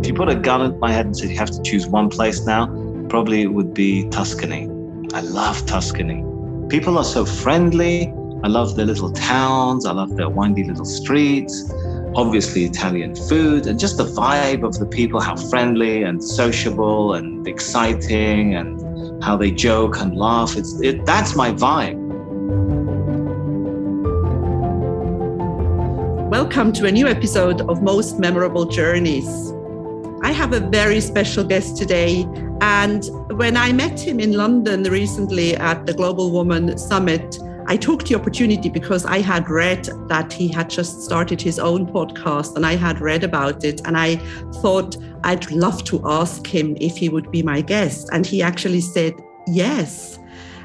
If you put a gun at my head and said you have to choose one place now, probably it would be Tuscany. I love Tuscany. People are so friendly. I love their little towns. I love their windy little streets. Obviously Italian food and just the vibe of the people, how friendly and sociable and exciting and how they joke and laugh. That's my vibe. Welcome to a new episode of Most Memorable Journeys. I have a very special guest today, and when I met him in London recently at the Global Woman Summit, I took the opportunity because I had read that he had just started his own podcast and I had read about it, and I thought I'd love to ask him if he would be my guest, and he actually said yes.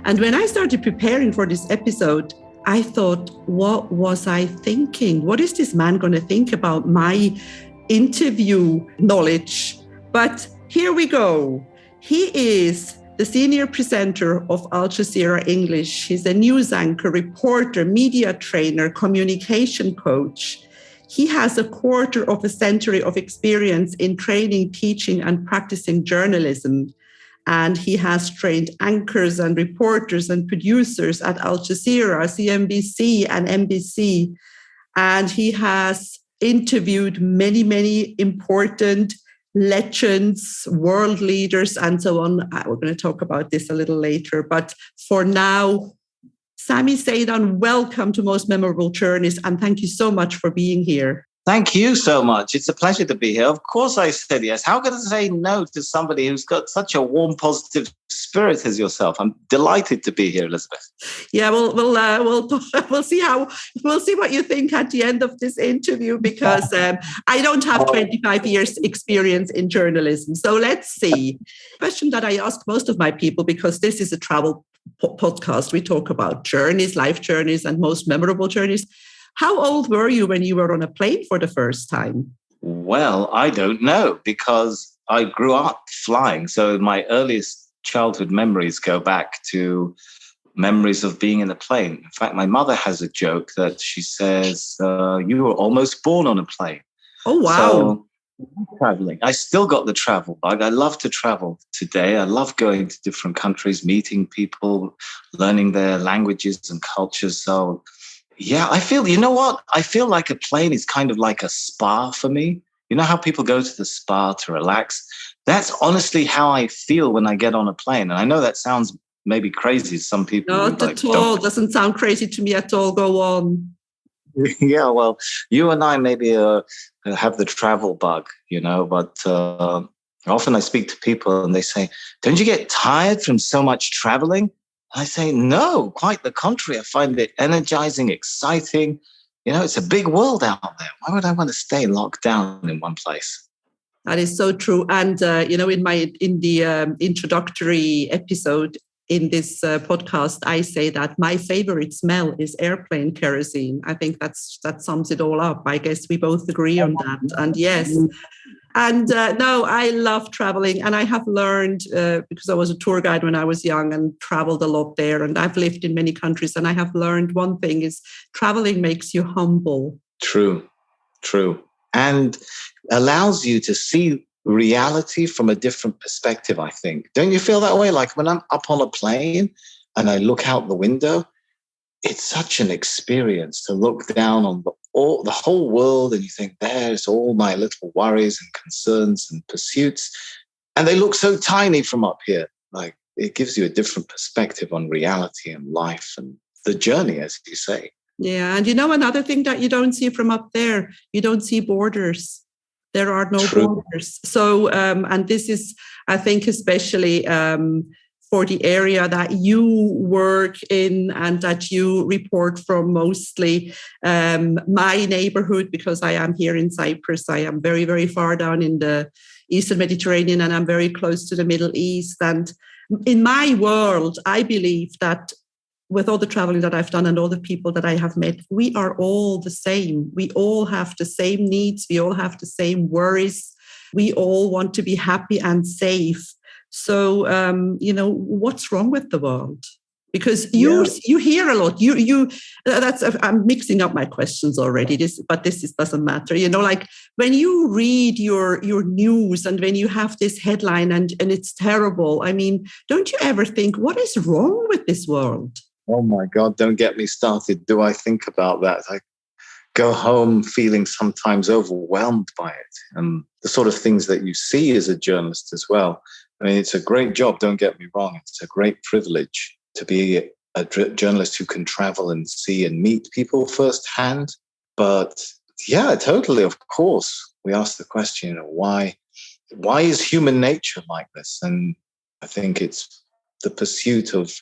And when I started preparing for this episode, I thought, what was I thinking? What is this man going to think about my interview knowledge? But here we go. He is the senior presenter of Al Jazeera English. He's a news anchor, reporter, media trainer, communication coach. He has a quarter of a century of experience in training, teaching, and practicing journalism. And he has trained anchors and reporters and producers at Al Jazeera, CNBC and NBC. And he has interviewed many, many important legends, world leaders, and so on. We're going to talk about this a little later. But for now, Sami Zeidan, welcome to Most Memorable Journeys. And thank you so much for being here. Thank you so much. It's a pleasure to be here. Of course I said yes. How could I say no to somebody who's got such a warm, positive spirit as yourself? I'm delighted to be here, Elizabeth. Yeah, we'll see what you think at the end of this interview, because I don't have 25 years experience in journalism. So let's see. Question that I ask most of my people, because this is a travel podcast. We talk about journeys, life journeys, and most memorable journeys. How old were you when you were on a plane for the first time? Well, I don't know, because I grew up flying. So my earliest childhood memories go back to memories of being in a plane. In fact, my mother has a joke that she says, you were almost born on a plane. Oh, wow. So traveling. I still got the travel bug. I love to travel today. I love going to different countries, meeting people, learning their languages and cultures. So yeah, I feel like a plane is kind of like a spa for me. You know how people go to the spa to relax? That's honestly how I feel when I get on a plane. And I know that sounds maybe crazy to some people. Not at all. Doesn't sound crazy to me at all. Go on. Yeah, well, you and I maybe have the travel bug, but often I speak to people and they say, don't you get tired from so much traveling? I say, no, quite the contrary. I find it energizing, exciting. It's a big world out there. Why would I want to stay locked down in one place? That is so true. And, in the introductory episode in this podcast, I say that my favorite smell is airplane kerosene. I think that sums it all up. I guess we both agree on that. And yes. And no, I love traveling, and I have learned, because I was a tour guide when I was young and traveled a lot there, and I've lived in many countries, and I have learned one thing is traveling makes you humble. True. And allows you to see reality from a different perspective, I think. Don't you feel that way? Like when I'm up on a plane and I look out the window, it's such an experience to look down on the whole world, and you think, there's all my little worries and concerns and pursuits, and they look so tiny from up here. Like, it gives you a different perspective on reality and life and the journey, as you say. Yeah, and another thing that you don't see from up there, you don't see borders. There are no borders. So, and this is, I think, especially for the area that you work in and that you report from, mostly my neighborhood, because I am here in Cyprus. I am very, very far down in the Eastern Mediterranean, and I'm very close to the Middle East. And in my world, I believe that with all the traveling that I've done and all the people that I have met, we are all the same. We all have the same needs. We all have the same worries. We all want to be happy and safe. So, what's wrong with the world? Because you hear a lot. I'm mixing up my questions already. But this doesn't matter. Like when you read your news and when you have this headline and it's terrible. I mean, don't you ever think, what is wrong with this world? Oh my God! Don't get me started. Do I think about that? I go home feeling sometimes overwhelmed by it, and the sort of things that you see as a journalist as well. I mean, it's a great job. Don't get me wrong. It's a great privilege to be a journalist who can travel and see and meet people firsthand. But yeah, totally. Of course, we ask the question, why is human nature like this? And I think it's the pursuit of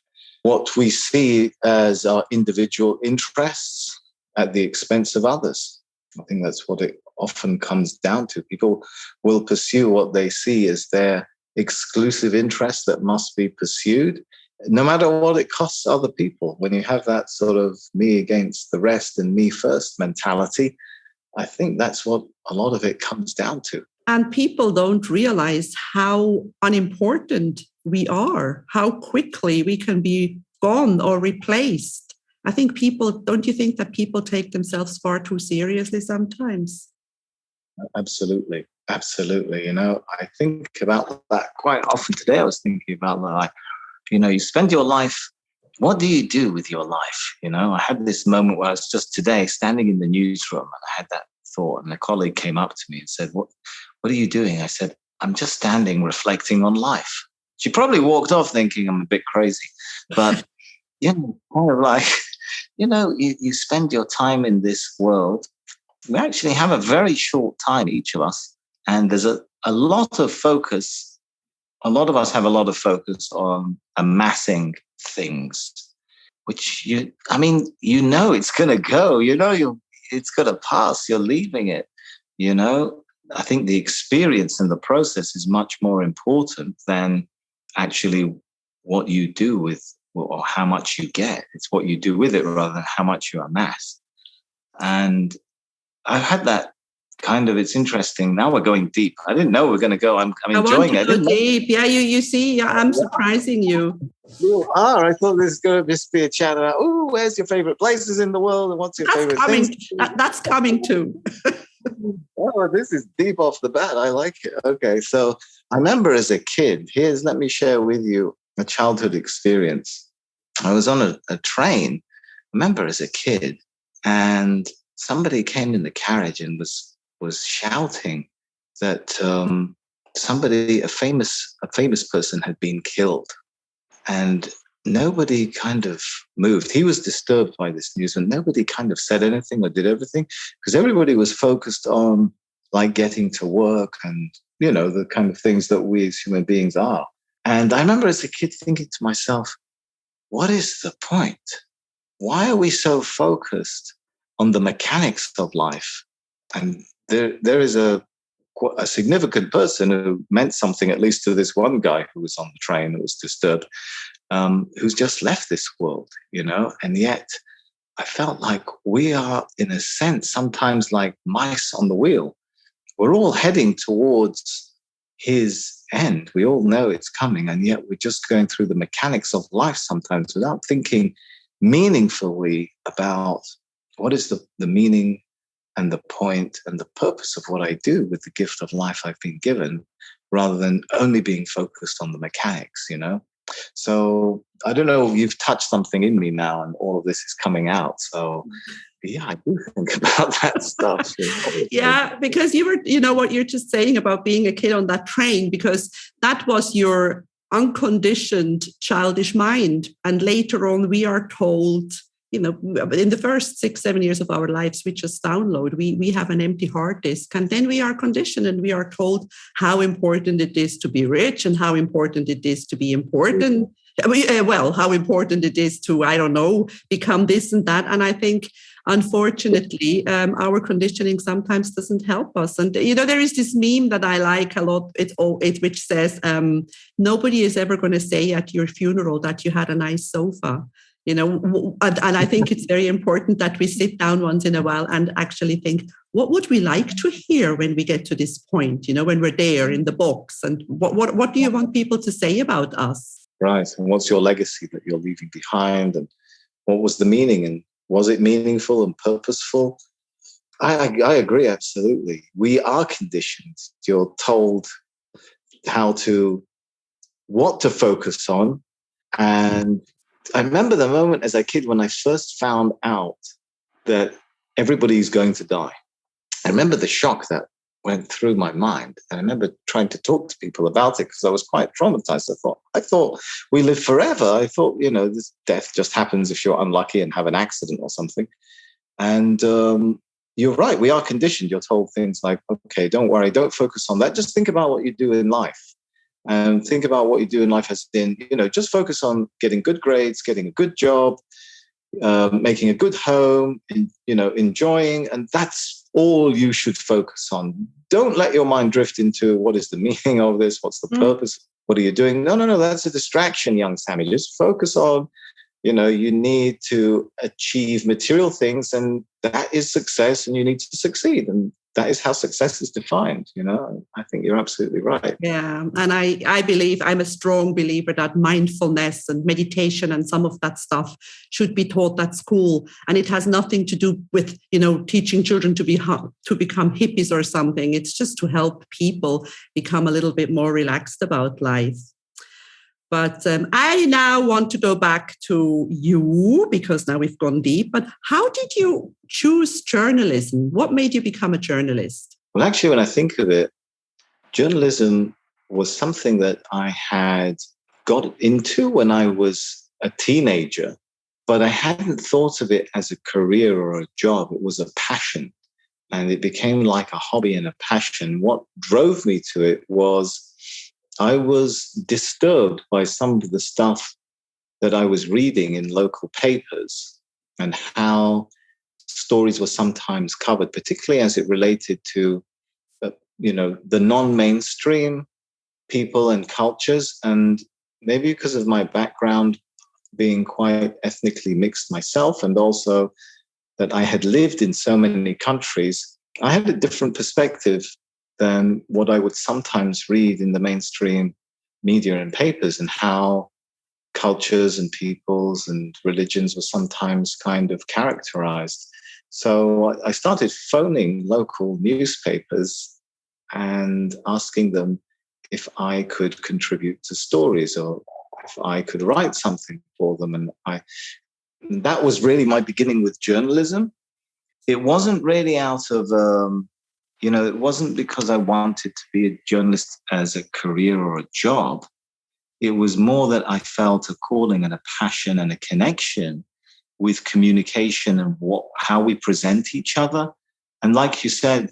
what we see as our individual interests at the expense of others. I think that's what it often comes down to. People will pursue what they see as their exclusive interest that must be pursued, no matter what it costs other people. When you have that sort of me against the rest and me first mentality, I think that's what a lot of it comes down to. And people don't realize how unimportant we are, how quickly we can be gone or replaced. I think don't you think that people take themselves far too seriously sometimes? Absolutely. Absolutely. I think about that quite often. Today I was thinking about that. You spend your life, what do you do with your life? I had this moment where I was just today standing in the newsroom and I had that thought, and a colleague came up to me and said, what are you doing? I said, I'm just standing reflecting on life. She probably walked off thinking I'm a bit crazy, but kind of like, you spend your time in this world. We actually have a very short time, each of us, and there's a lot of focus. A lot of us have a lot of focus on amassing things, which it's going to go, it's going to pass. You're leaving it, I think the experience and the process is much more important than actually what you do with or how much you get. It's what you do with it rather than how much you amass. And I've had that kind of, it's interesting. Now we're going deep. I didn't know we were going to go. I'm enjoying it. I want to go deep. Yeah, you see, I'm surprising you. You are. I thought this was going to just be a chat about, where's your favorite places in the world and what's your favorite things? That's coming too. Oh, this is deep off the bat. I like it. Okay, so I remember as a kid, let me share with you a childhood experience. I was on a train, I remember as a kid, and somebody came in the carriage and was shouting that a famous person had been killed, and nobody kind of moved. He was disturbed by this news, and nobody kind of said anything or did everything because everybody was focused on like getting to work and the kind of things that we as human beings are. And I remember as a kid thinking to myself, what is the point? Why are we so focused on the mechanics of life? And there is a significant person who meant something, at least to this one guy who was on the train that was disturbed, who's just left this world, and yet I felt like we are, in a sense, sometimes like mice on the wheel. We're all heading towards his end. We all know it's coming, and yet we're just going through the mechanics of life sometimes without thinking meaningfully about what is the meaning and the point and the purpose of what I do with the gift of life I've been given, rather than only being focused on the mechanics, So I don't know, you've touched something in me now and all of this is coming out. So yeah, I do think about that stuff. Yeah, because you were, what you're just saying about being a kid on that train, because that was your unconditioned childish mind. And later on, we are told, in the first 6-7 years of our lives, we just download. We have an empty hard disk, and then we are conditioned and we are told how important it is to be rich and how important it is to be important. How important it is to, I don't know, become this and that. And I think, unfortunately, our conditioning sometimes doesn't help us. And, there is this meme that I like a lot, which says, nobody is ever going to say at your funeral that you had a nice sofa. And I think it's very important that we sit down once in a while and actually think, what would we like to hear when we get to this point, when we're there in the box? And what do you want people to say about us? Right. And what's your legacy that you're leaving behind? And what was the meaning? And was it meaningful and purposeful? I agree, absolutely. We are conditioned. You're told what to focus on. And I remember the moment as a kid when I first found out that everybody's going to die. I remember the shock that went through my mind. And I remember trying to talk to people about it because I was quite traumatized. I thought we live forever. I thought, this death just happens if you're unlucky and have an accident or something. And you're right. We are conditioned. You're told things like, okay, don't worry. Don't focus on that. Just think about what you do in life. And think about what you do in life as in, just focus on getting good grades, getting a good job, making a good home, enjoying. And that's all you should focus on. Don't let your mind drift into what is the meaning of this? What's the purpose? What are you doing? No. That's a distraction, young Sami. Just focus on, you need to achieve material things, and that is success, and you need to succeed. And that is how success is defined. I think you're absolutely right. Yeah. And I believe, I'm a strong believer that mindfulness and meditation and some of that stuff should be taught at school. And it has nothing to do with, teaching children to become hippies or something. It's just to help people become a little bit more relaxed about life. But I now want to go back to you, because now we've gone deep. But how did you choose journalism? What made you become a journalist? Well, actually, when I think of it, journalism was something that I had got into when I was a teenager, but I hadn't thought of it as a career or a job. It was a passion, and it became like a hobby and a passion. What drove me to it was I was disturbed by some of the stuff that I was reading in local papers and how stories were sometimes covered, particularly as it related to, the non-mainstream people and cultures. And maybe because of my background being quite ethnically mixed myself, and also that I had lived in so many countries, I had a different perspective than what I would sometimes read in the mainstream media and papers, and how cultures and peoples and religions were sometimes kind of characterized. So I started phoning local newspapers and asking them if I could contribute to stories or if I could write something for them. And that was really my beginning with journalism. It wasn't really out of it wasn't because I wanted to be a journalist as a career or a job. It was more that I felt a calling and a passion and a connection with communication and how we present each other. And like you said,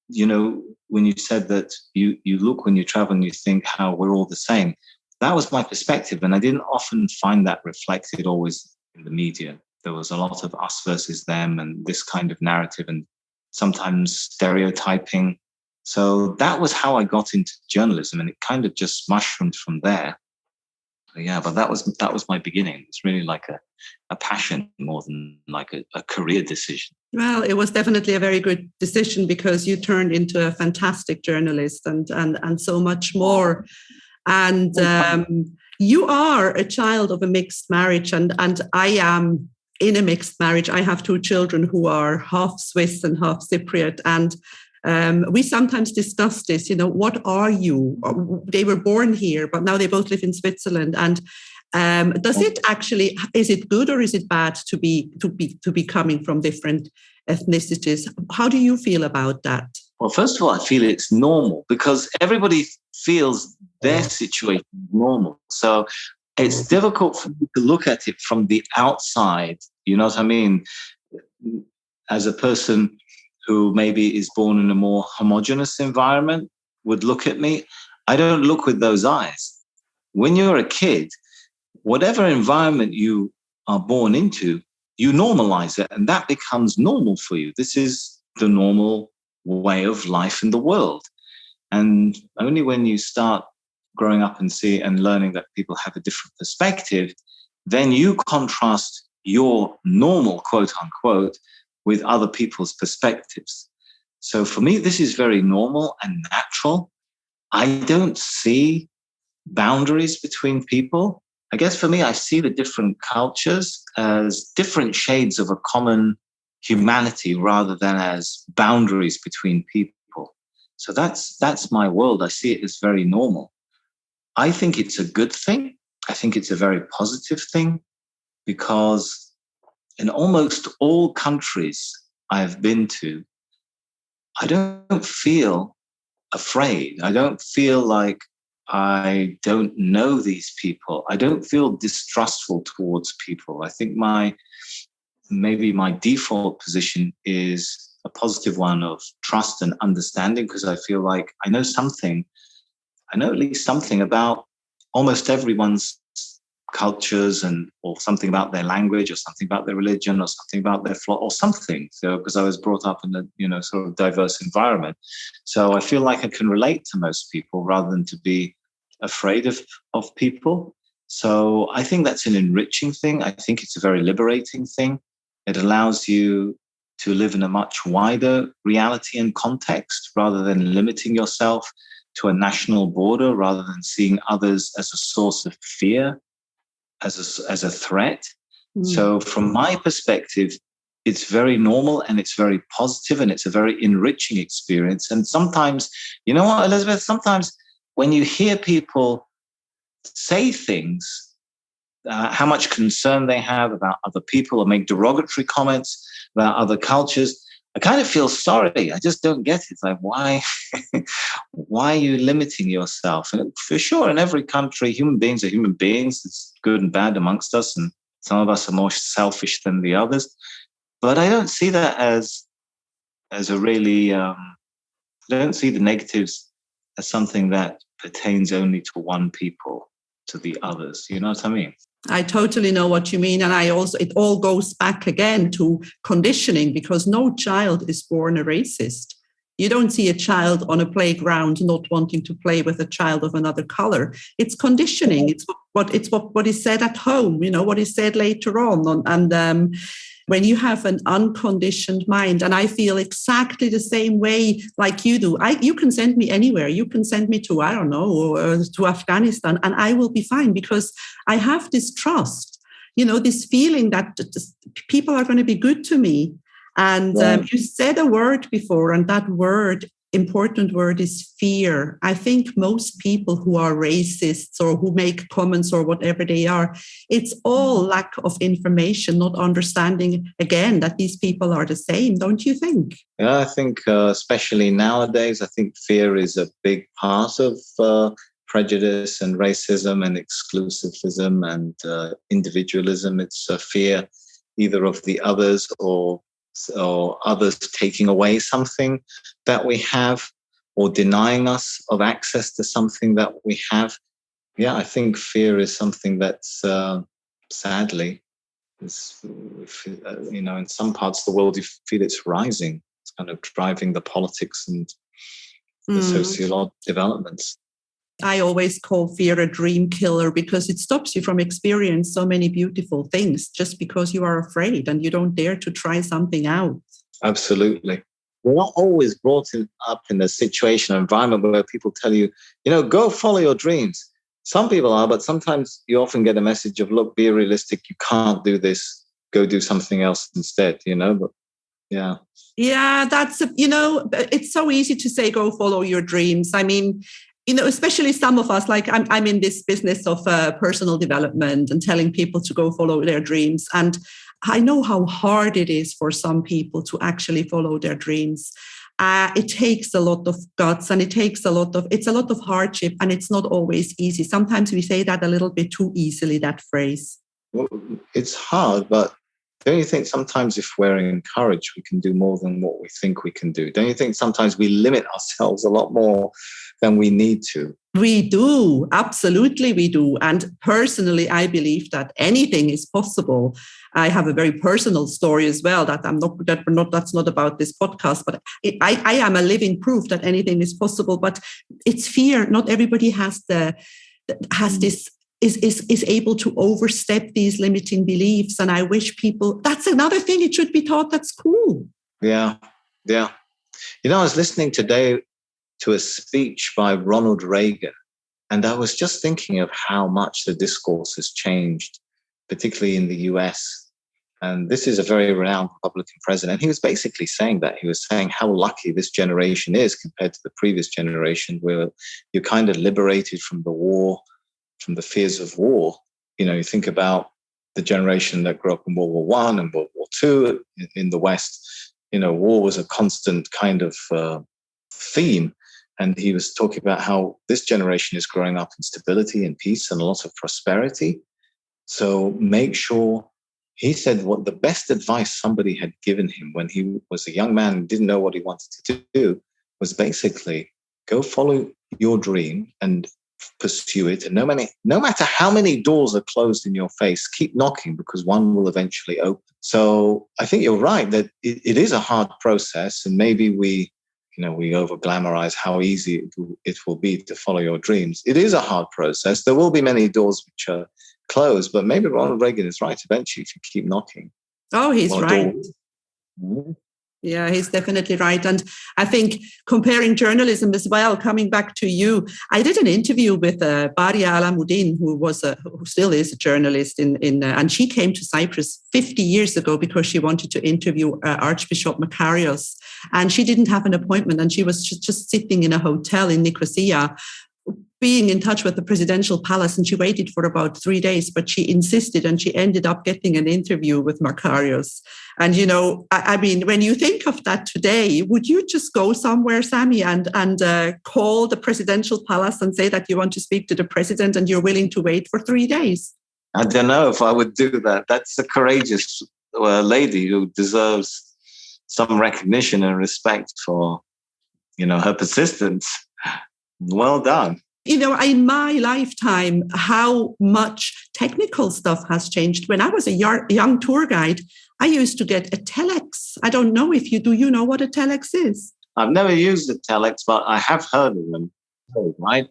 when you said that you look when you travel and you think how we're all the same, that was my perspective. And I didn't often find that reflected always in the media. There was a lot of us versus them and this kind of narrative, and sometimes stereotyping. So that was how I got into journalism, and it kind of just mushroomed from there. So yeah, but that was my beginning. It's really like a passion more than like a career decision. Well, it was definitely a very good decision, because you turned into a fantastic journalist and so much more. And you are a child of a mixed marriage, and I am in a mixed marriage. I have two children who are half Swiss and half Cypriot. And we sometimes discuss this, what are you? They were born here, but now they both live in Switzerland. And is it good or is it bad to be coming from different ethnicities? How do you feel about that? Well, first of all, I feel it's normal, because everybody feels their situation is normal. So it's difficult for me to look at it from the outside. You know what I mean? As a person who maybe is born in a more homogenous environment would look at me, I don't look with those eyes. When you're a kid, whatever environment you are born into, you normalize it, and that becomes normal for you. This is the normal way of life in the world. And only when you start growing up and learning that people have a different perspective, then you contrast your normal, quote unquote, with other people's perspectives. So for me, this is very normal and natural. I don't see boundaries between people. I guess for me, I see the different cultures as different shades of a common humanity rather than as boundaries between people. So that's my world. I see it as very normal. I think it's a good thing. I think it's a very positive thing because in almost all countries I've been to, I don't feel afraid. I don't feel like I don't know these people. I don't feel distrustful towards people. I think maybe my default position is a positive one of trust and understanding, because I feel like I know at least something about almost everyone's cultures or something about their language or something about their religion or something about their flaw or something. So, because I was brought up in a, sort of diverse environment. So I feel like I can relate to most people rather than to be afraid of people. So I think that's an enriching thing. I think it's a very liberating thing. It allows you to live in a much wider reality and context rather than limiting yourself to a national border, rather than seeing others as a source of fear, as a threat. So from my perspective, it's very normal and it's very positive and it's a very enriching experience. And sometimes, you know what, Elizabeth, sometimes when you hear people say things, how much concern they have about other people or make derogatory comments about other cultures, I kind of feel sorry. I just don't get it. It's like, why are you limiting yourself? And for sure, in every country, human beings are human beings. It's good and bad amongst us. And some of us are more selfish than the others. But I don't see that as a really, I don't see the negatives as something that pertains only to one people, to the others. You know what I mean? I totally know what you mean. And it all goes back again to conditioning, because no child is born a racist. You don't see a child on a playground not wanting to play with a child of another color. It's conditioning. It's what is said at home, what is said later on. And when you have an unconditioned mind, and I feel exactly the same way like you do. You can send me anywhere. You can send me to, I don't know, to Afghanistan, and I will be fine, because I have this trust, this feeling that people are going to be good to me. And you said a word before, and that important word is fear. I think most people who are racists or who make comments or whatever they are, it's all lack of information, not understanding, again, that these people are the same, don't you think? Yeah, I think especially nowadays, I think fear is a big part of prejudice and racism and exclusivism and individualism. It's a fear either of the others or others taking away something that we have or denying us of access to something that we have. Yeah, I think fear is something that's sadly, in some parts of the world, you feel it's rising. It's kind of driving the politics and the sociological developments. I always call fear a dream killer, because it stops you from experiencing so many beautiful things just because you are afraid and you don't dare to try something out. Absolutely. We're not always brought up in a situation or environment where people tell you, go follow your dreams. Some people are, but sometimes you often get a message of, look, be realistic. You can't do this. Go do something else instead, But yeah. Yeah, it's so easy to say, go follow your dreams. I mean, especially some of us, like I'm in this business of personal development and telling people to go follow their dreams. And I know how hard it is for some people to actually follow their dreams. It takes a lot of guts, and it's a lot of hardship, and it's not always easy. Sometimes we say that a little bit too easily, that phrase. Well, it's hard, but don't you think sometimes if we're encouraged, we can do more than what we think we can do? Don't you think sometimes we limit ourselves a lot more than we need to? We do. Absolutely, we do. And personally, I believe that anything is possible. I have a very personal story as well that's not about this podcast, but I am a living proof that anything is possible. But it's fear. Not everybody has this. Is able to overstep these limiting beliefs. And I wish people, that's another thing, it should be taught at school. Yeah. I was listening today to a speech by Ronald Reagan, And I was just thinking of how much the discourse has changed, particularly in the US. And this is a very renowned Republican president. He was basically saying that. He was saying how lucky this generation is compared to the previous generation, where you're kind of liberated from the war, from the fears of war. You think about the generation that grew up in World War I and World War II in the West. War was a constant kind of theme. And he was talking about how this generation is growing up in stability and peace and a lot of prosperity. So make sure, he said, what the best advice somebody had given him when he was a young man and didn't know what he wanted to do was basically go follow your dream and pursue it. And no matter how many doors are closed in your face, keep knocking, because one will eventually open. So I think you're right that it is a hard process, and maybe we over glamorize how easy it will be to follow your dreams. It is a hard process. There will be many doors which are closed, but maybe Ronald Reagan is right. Eventually, if you keep knocking. Oh, he's right. Yeah, he's definitely right. And I think comparing journalism as well, coming back to you, I did an interview with Baria Alamuddin, who still is a journalist and she came to Cyprus 50 years ago because she wanted to interview Archbishop Makarios, and she didn't have an appointment, and she was just sitting in a hotel in Nicosia, being in touch with the presidential palace, and she waited for about 3 days, but she insisted, and she ended up getting an interview with Makarios. And, I mean, when you think of that today, would you just go somewhere, Sami, and call the presidential palace and say that you want to speak to the president and you're willing to wait for 3 days? I don't know if I would do that. That's a courageous lady who deserves some recognition and respect for, her persistence. Well done. In my lifetime, how much technical stuff has changed. When I was a young tour guide, I used to get a telex. I don't know if you do. You know what a telex is? I've never used a telex, but I have heard of them, right?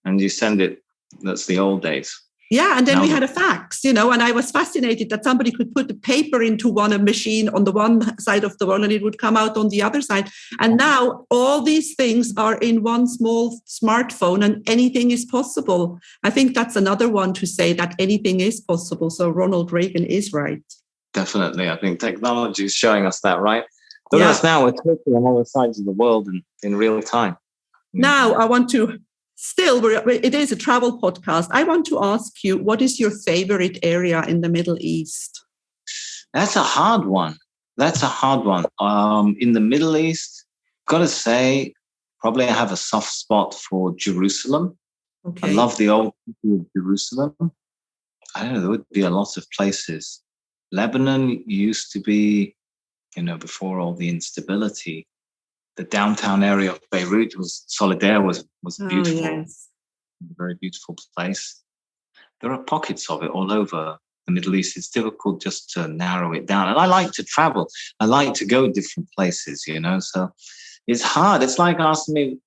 And you send it. That's the old days. Yeah, and then we had a fax, and I was fascinated that somebody could put the paper into a machine on the one side of the world and it would come out on the other side. And now all these things are in one small smartphone and anything is possible. I think that's another one to say that anything is possible. So Ronald Reagan is right. Definitely. I think technology is showing us that, right? Look at us now. We're talking on all sides of the world in real time. Now I want to... Still, it is a travel podcast. I want to ask you, what is your favorite area in the Middle East? That's a hard one. In the Middle East, got to say, probably I have a soft spot for Jerusalem. Okay. I love the old city of Jerusalem. I don't know, there would be a lot of places. Lebanon used to be, before all the instability, the downtown area of Beirut was beautiful. Yes. A very beautiful place. There are pockets of it all over the Middle East. It's difficult just to narrow it down. And I like to travel. I like to go different places, so it's hard. It's like asking me,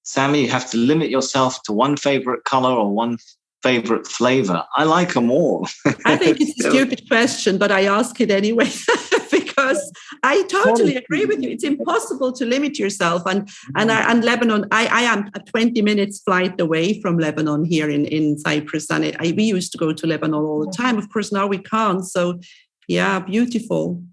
Sami, you have to limit yourself to one favorite color or one favorite flavor. I like them all. I think it's a stupid question, but I ask it anyway. Because I totally agree with you. It's impossible to limit yourself. And Lebanon, I am a 20 minutes flight away from Lebanon here in Cyprus. And we used to go to Lebanon all the time. Of course, now we can't. So, yeah, beautiful.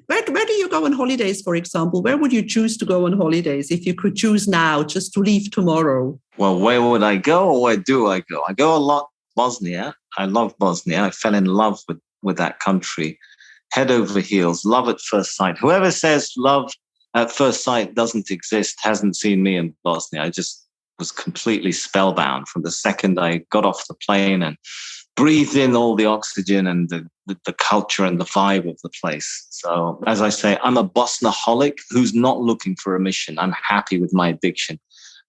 Where do you go on holidays, for example? Where would you choose to go on holidays if you could choose now, just to leave tomorrow? Well, where would I go or where do I go? I go a lot. Bosnia. I love Bosnia. I fell in love with that country. Head over heels, love at first sight. Whoever says love at first sight doesn't exist hasn't seen me in Bosnia. I just was completely spellbound from the second I got off the plane and breathed in all the oxygen and the culture and the vibe of the place. So, as I say, I'm a Bosniaholic who's not looking for a mission. I'm happy with my addiction.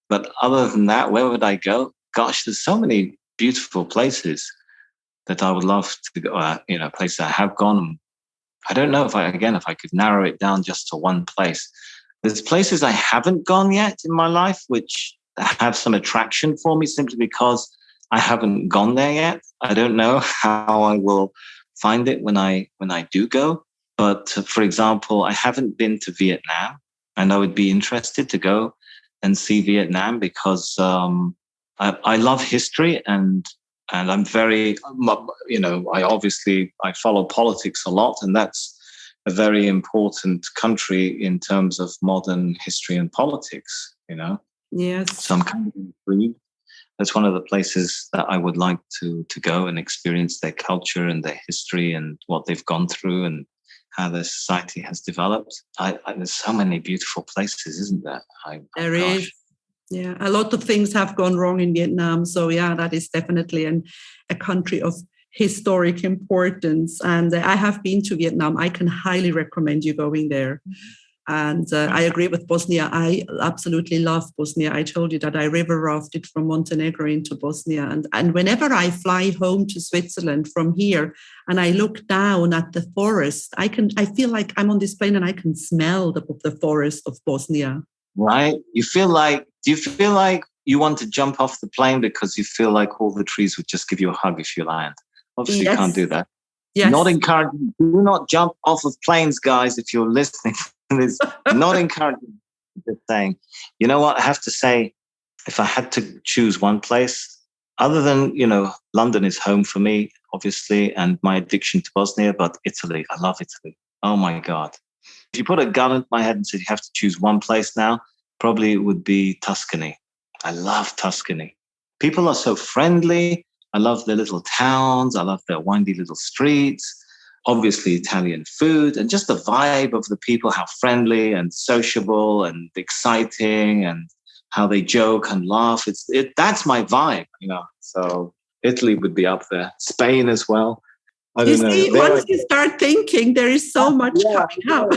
But other than that, where would I go? Gosh, there's so many beautiful places that I would love to go, places I have gone. I don't know if I could narrow it down just to one place. There's places I haven't gone yet in my life, which have some attraction for me simply because I haven't gone there yet. I don't know how I will find it when I do go. But for example, I haven't been to Vietnam, and I would be interested to go and see Vietnam because I love history, and I'm very, I follow politics a lot, and that's a very important country in terms of modern history and politics, Yes. So I'm kind of intrigued. That's one of the places that I would like to go and experience their culture and their history and what they've gone through and how their society has developed. There's so many beautiful places, isn't there? There is. Yeah, a lot of things have gone wrong in Vietnam. So yeah, that is definitely a country of historic importance. And I have been to Vietnam. I can highly recommend you going there. And I agree with Bosnia. I absolutely love Bosnia. I told you that I river rafted from Montenegro into Bosnia. And whenever I fly home to Switzerland from here and I look down at the forest, I feel like I'm on this plane and I can smell the forest of Bosnia. Right? Do you feel like you want to jump off the plane because you feel like all the trees would just give you a hug if you land? Obviously, Yes. You can't do that. Yes. Not encouraging. Do not jump off of planes, guys, if you're listening. It's not encouraging. Just saying. You know what? I have to say, if I had to choose one place, other than, London is home for me, obviously, and my addiction to Bosnia, but Italy. I love Italy. Oh, my God. If you put a gun at my head and said you have to choose one place now, probably it would be Tuscany. I love Tuscany. People are so friendly. I love their little towns. I love their windy little streets. Obviously, Italian food and just the vibe of the people, how friendly and sociable and exciting and how they joke and laugh. That's my vibe, So Italy would be up there. Spain as well. I don't know. Once you start thinking, there is so much coming up.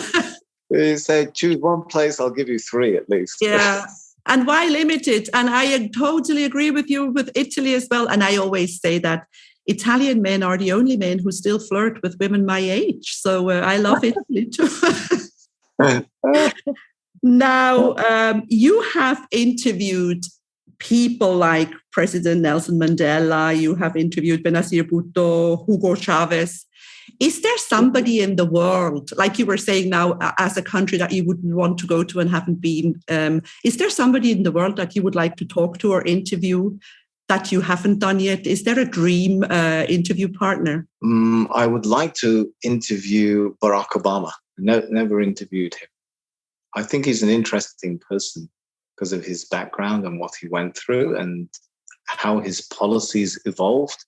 You say, choose one place, I'll give you 3 at least. Yeah. And why limit it? And I totally agree with you with Italy as well. And I always say that Italian men are the only men who still flirt with women my age. So I love Italy too. Now, you have interviewed people like President Nelson Mandela. You have interviewed Benazir Bhutto, Hugo Chavez. Is there somebody in the world, like you were saying now, as a country that you would want to go to and haven't been? Is there somebody in the world that you would like to talk to or interview that you haven't done yet? Is there a dream interview partner? I would like to interview Barack Obama. Never interviewed him. I think he's an interesting person because of his background and what he went through and how his policies evolved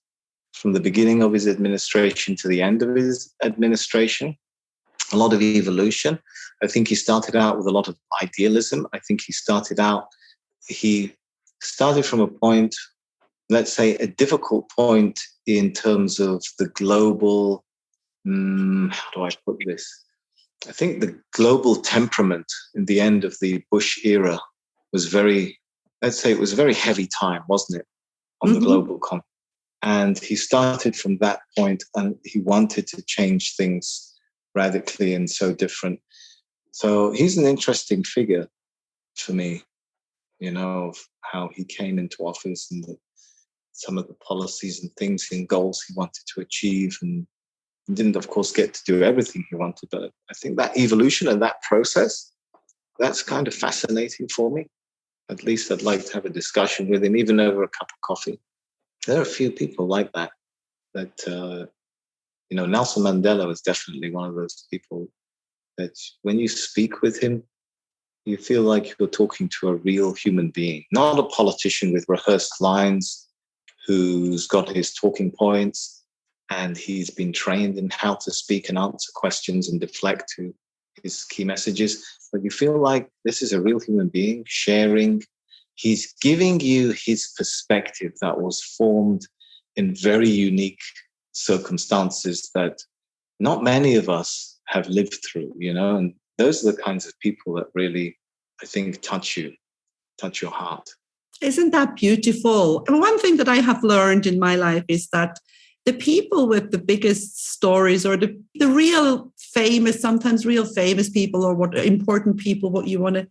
from the beginning of his administration to the end of his administration. A lot of evolution. I think he started out with a lot of idealism. I think he started from a point, let's say a difficult point in terms of the global, how do I put this? I think the global temperament in the end of the Bush era was it was a very heavy time, wasn't it, on the global context. And he started from that point and he wanted to change things radically and so different. So he's an interesting figure for me, of how he came into office and some of the policies and things and goals he wanted to achieve, and didn't, of course, get to do everything he wanted. But I think that evolution and that process, that's kind of fascinating for me. At least I'd like to have a discussion with him, even over a cup of coffee. There are a few people like that, Nelson Mandela was definitely one of those people that when you speak with him, you feel like you're talking to a real human being, not a politician with rehearsed lines who's got his talking points and he's been trained in how to speak and answer questions and deflect to his key messages. But you feel like this is a real human being sharing. He's giving you his perspective that was formed in very unique circumstances that not many of us have lived through, and those are the kinds of people that really, I think, touch your heart. Isn't that beautiful? And one thing that I have learned in my life is that the people with the biggest stories or the real famous, sometimes real famous people or what important people, what you want to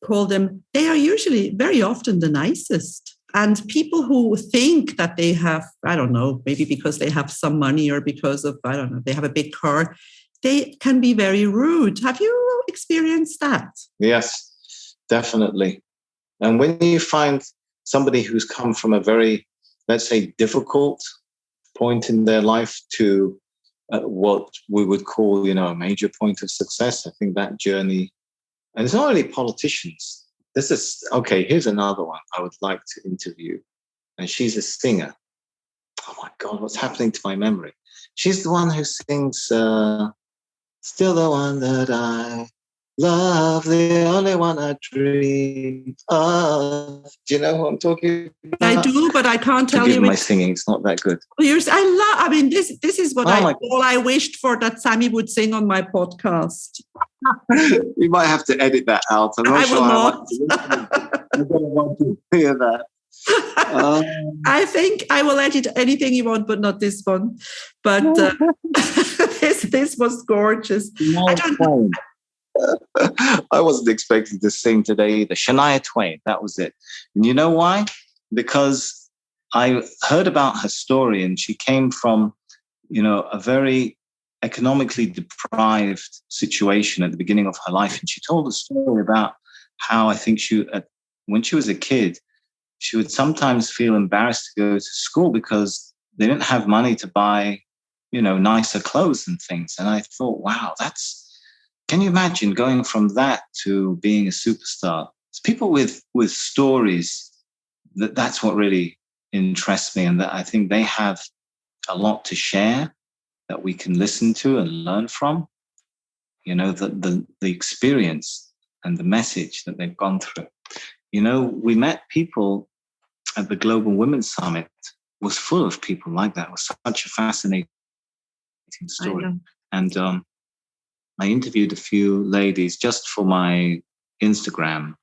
call them, they are usually very often the nicest. And people who think that they have, I don't know, maybe because they have some money or because of, I don't know, they have a big car, they can be very rude. Have you experienced that? Yes, definitely. And when you find somebody who's come from a very, let's say, difficult point in their life to what we would call, a major point of success. I think that journey, and it's not only politicians. Here's another one I would like to interview. And she's a singer. Oh my God, what's happening to my memory? She's the one who sings, Still the One That I Love, the only one I dream of. Do you know who I'm talking about? I do, but I can't tell you. My singing, it's not that good. This is what all I wished for, that Sami would sing on my podcast. You might have to edit that out. I'm not sure how I don't want to hear that. I think I will edit anything you want, but not this one. But this was gorgeous. I wasn't expecting to sing today either. Shania Twain, that was it. And you know why? Because I heard about her story, and she came from, a very economically deprived situation at the beginning of her life. And she told a story about how I think when she was a kid, she would sometimes feel embarrassed to go to school because they didn't have money to buy, nicer clothes and things. And I thought, wow, can you imagine going from that to being a superstar? It's people with stories that's what really interests me, and that I think they have a lot to share that we can listen to and learn from. The experience and the message that they've gone through. We met people at the Global Women's Summit. Was full of people like that. It was such a fascinating story. And I interviewed a few ladies just for my Instagram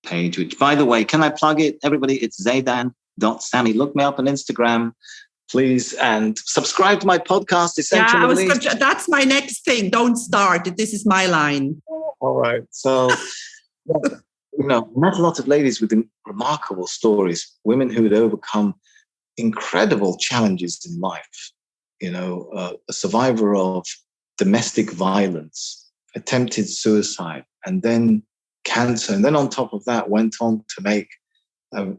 page, which, by the way, can I plug it? Everybody, it's Zeidan.Sami. Look me up on Instagram, please, and subscribe to my podcast, Essential Middle East. That's my next thing. Don't start. This is my line. All right. So, met a lot of ladies with remarkable stories, women who had overcome incredible challenges in life. A survivor of domestic violence, attempted suicide, and then cancer. And then on top of that, went on to make a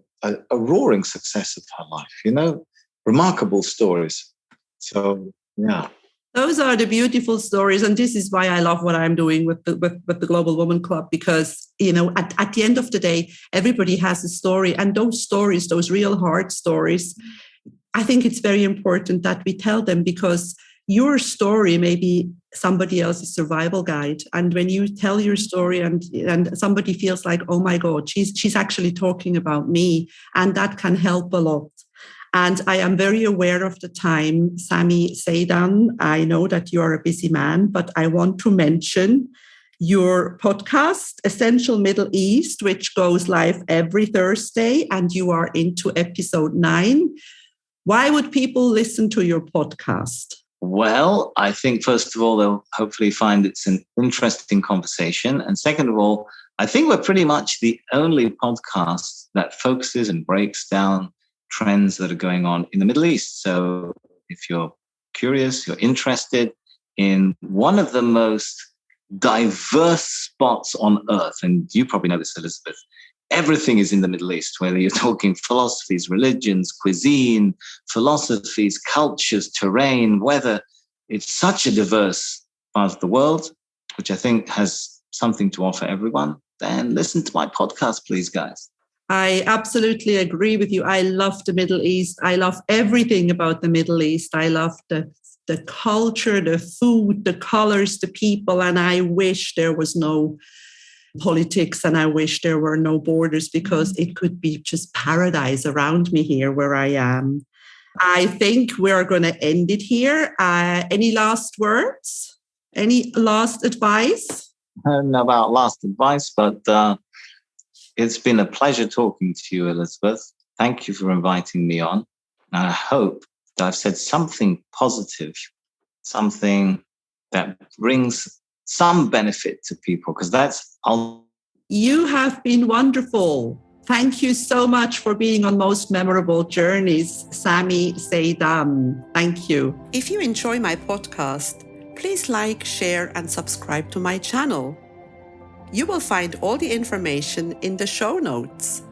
roaring success of her life, remarkable stories. So, yeah. Those are the beautiful stories. And this is why I love what I'm doing with the Global Woman Club, because, at the end of the day, everybody has a story. And those stories, those real hard stories, I think it's very important that we tell them, because your story may be somebody else's survival guide. And when you tell your story and somebody feels like, oh my God, she's actually talking about me, and that can help a lot. And I am very aware of the time, Sami Zeidan. I know that you are a busy man, but I want to mention your podcast, Essential Middle East, which goes live every Thursday, and you are into episode 9. Why would people listen to your podcast? Well, I think, first of all, they'll hopefully find it's an interesting conversation. And second of all, I think we're pretty much the only podcast that focuses and breaks down trends that are going on in the Middle East. So if you're curious, you're interested in one of the most diverse spots on earth, and you probably know this, Elizabeth, everything is in the Middle East, whether you're talking philosophies, religions, cuisine, philosophies, cultures, terrain, weather. It's such a diverse part of the world, which I think has something to offer everyone. Then listen to my podcast, please, guys. I absolutely agree with you. I love the Middle East. I love everything about the Middle East. I love the culture, the food, the colors, the people. And I wish there was no politics, and I wish there were no borders, because it could be just paradise around me here where I am. I think we're going to end it here. Any last words? Any last advice? I don't know about last advice, but it's been a pleasure talking to you, Elizabeth. Thank you for inviting me on. And I hope that I've said something positive, something that brings some benefit to people, because that's all. You have been wonderful. Thank you so much for being on Most Memorable Journeys, Sami Zeidan. Thank you. If you enjoy my podcast, please like, share, and subscribe to my channel. You will find all the information in the show notes.